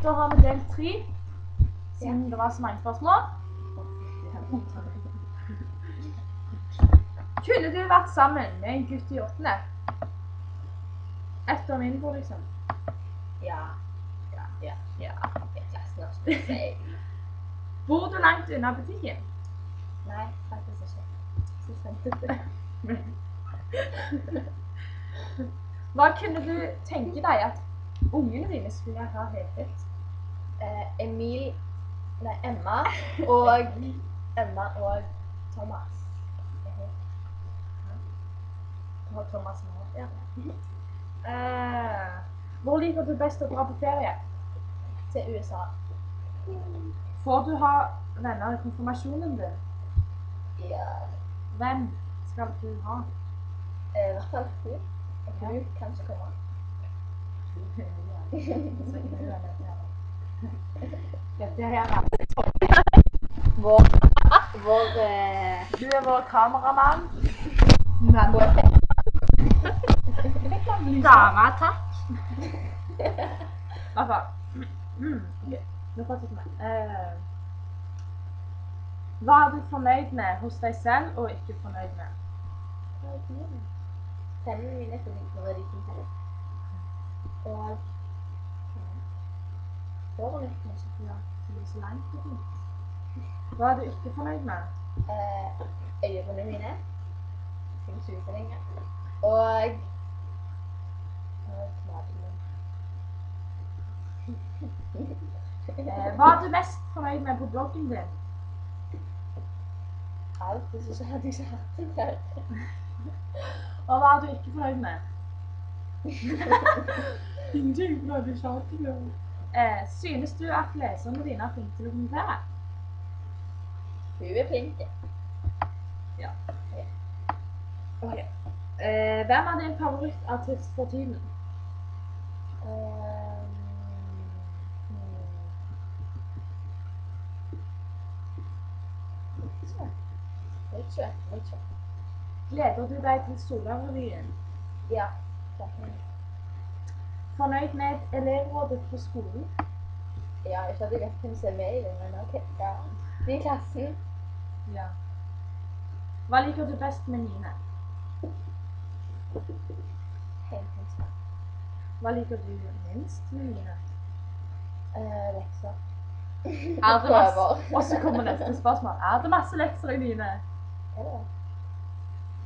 Da har vi del 3, siden det var så mange spørsmål. Kunne du vært sammen med en gutt i 8. Etter min på, liksom? Ja. Klassen har ikke å si. Bor du langt unna butikken? Nei, faktisk ikke. Så sant det. Hva kunne du tenke deg at ungene dine skulle ha hetet? Emma og Thomas. Og Thomas nå. Ja. Hvor liker du best å dra på ferie? Til USA. Får du ha venner i konfirmasjonen din? Ja. Hvem skal du ha? I hvert fall hun. Og hun kan ikke komme. Dette her er Du er vår kameramann. Dama, takk. Altså, ok, nå fortsetter vi. Hva er du fornøyd med hos deg selv og ikke fornøyd med? Tennene mine er for de fine. Og håret mitt kanskje. Ja, det blir så langt og fint. Hva er du ikke fornøyd med? Øynene mine. Jeg skal ikke så lenge. Og maten min. Hva er du mest fornøyd med på bloggen din? Alt, hvis ikke hadde jeg ikke hatt den der. Og hva er du ikke fornøyd med? Ingenting fornøyd med kjærlighet. Synes du at leserne dine er flinke til å kommentere? Hun er flink. Ja. Ok. Hvem er din favorittartist for tiden? Vet ikke. Gleder du deg til Sola-revyen? Ja. Fornøyd med elevrådet på skolen? Ja, ikke at jeg vet hvem som er med i det, men ok. Ja. De i klassen. Ja. Hva liker du best med Nine? Hva liker du minst med Nine? Lekser. Er det masse? Og så kommer neste spørsmål. Er det masse lekser i Nine? Er det?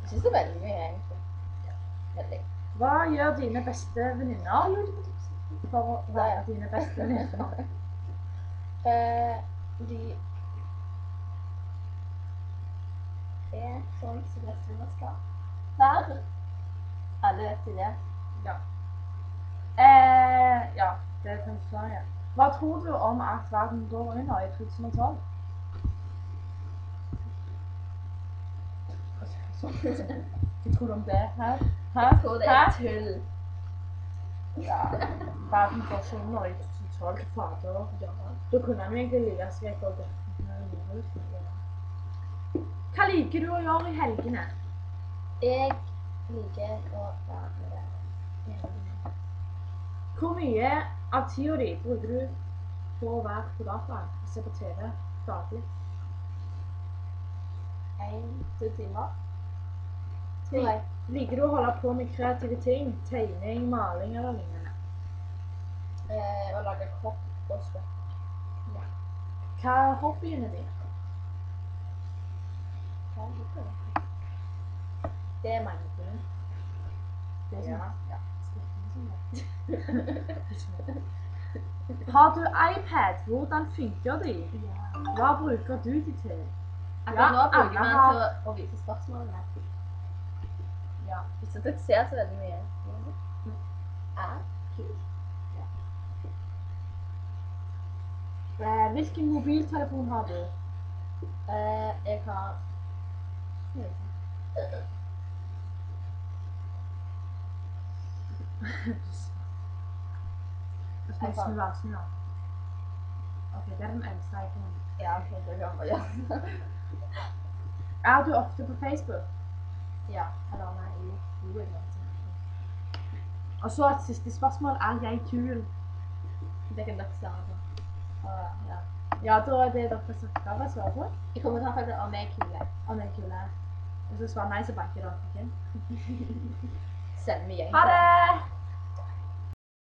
Ikke så veldig mye, egentlig. Veldig. Hva gjør dine beste venninner for å være dine beste venninner? De er sånn som bestevenner skal være. Alle vet det. Ja. Ja, det kan du svare, ja. Hva tror du om at verden går under i 2012? Hva tror du om det her? Jeg tror det er tull. Ja, verden går så under i 2012, fader. Da kunne han jo egentlig like seg vekk og gått med ut. Hva liker du å gjøre i helgene? Jeg liker å være med deg i helgene. Hvor mye av tida di bruker du på å være på dataen og se på TV daglig? 1-2 timer. Liker du å holde på med kreative ting? Tegning, maling eller lignende? Å lage kopp og spøk. Ja. Hva er hobbyene dine? Hva er hobbyene? Det er mange ting. Det er sånn. Ja. Har du iPad? Hvordan funker de? Ja. Hva bruker du de til? Akkurat nå bruker man til å vise spørsmålene. Ja. Hvis dere ser så veldig mye. Kult. Hvilken mobiltelefon har du? Jeg har... Snu da. Ok, det er den eldste iPhonen. Ja, ok, det kan man gjøre. Er du ofte på Facebook? Ja, eller nei, jo. Og så et siste spørsmål. Er jeg kul? Det kan dere svare på. Ja. Ja, da er det dere snakker om å svare på. I kommentarfeltet om jeg er kule. Om jeg er kule. Hvis du svarer nei, så banker dere ikke. Send meg gjeng. Ha det!